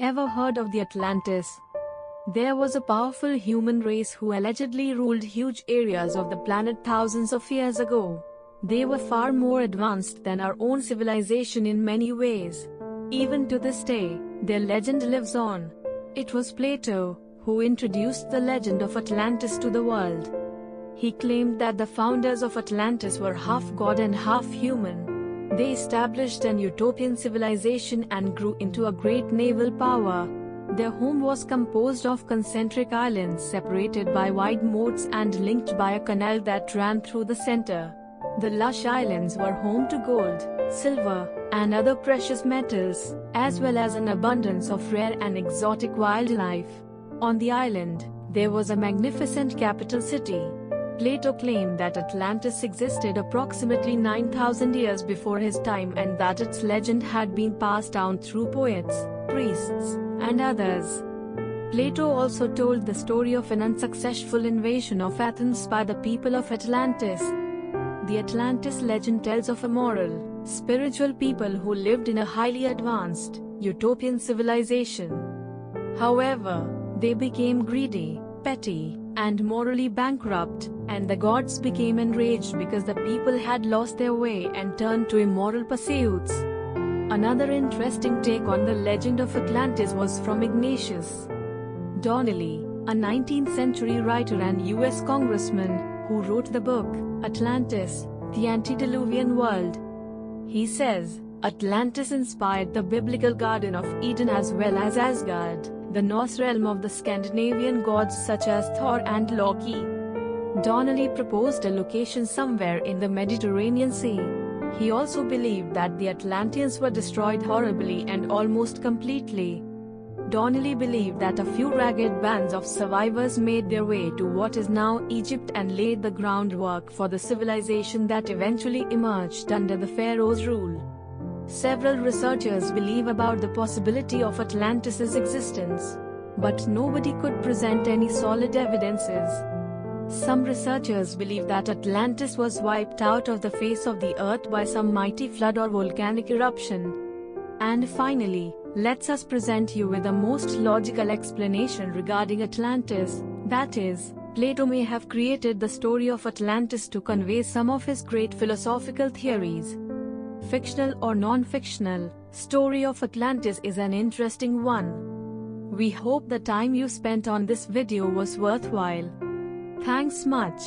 Ever heard of the Atlantis? There was a powerful human race who allegedly ruled huge areas of the planet thousands of years ago. They were far more advanced than our own civilization in many ways. Even to this day, their legend lives on. It was Plato who introduced the legend of Atlantis to the world. He claimed that the founders of Atlantis were half god and half human. They established an utopian civilization and grew into a great naval power. Their home was composed of concentric islands separated by wide moats and linked by a canal that ran through the center. The lush islands were home to gold, silver, and other precious metals, as well as an abundance of rare and exotic wildlife. On the island, there was a magnificent capital city. Plato claimed that Atlantis existed approximately 9,000 years before his time and that its legend had been passed down through poets, priests, and others. Plato also told the story of an unsuccessful invasion of Athens by the people of Atlantis. The Atlantis legend tells of a moral, spiritual people who lived in a highly advanced, utopian civilization. However, they became greedy, petty, and morally bankrupt, and the gods became enraged because the people had lost their way and turned to immoral pursuits. Another interesting take on the legend of Atlantis was from Ignatius Donnelly, a 19th century writer and US congressman, who wrote the book, Atlantis, the Antediluvian World. He says, Atlantis inspired the biblical Garden of Eden as well as Asgard, the Norse realm of the Scandinavian gods such as Thor and Loki. Donnelly proposed a location somewhere in the Mediterranean Sea. He also believed that the Atlanteans were destroyed horribly and almost completely. Donnelly believed that a few ragged bands of survivors made their way to what is now Egypt and laid the groundwork for the civilization that eventually emerged under the pharaoh's rule. Several researchers believe about the possibility of Atlantis' existence, but nobody could present any solid evidences. Some researchers believe that Atlantis was wiped out of the face of the earth by some mighty flood or volcanic eruption. And finally, let us present you with the most logical explanation regarding Atlantis, that is, Plato may have created the story of Atlantis to convey some of his great philosophical theories. Fictional or non-fictional, story of Atlantis is an interesting one. We hope the time you spent on this video was worthwhile. Thanks much.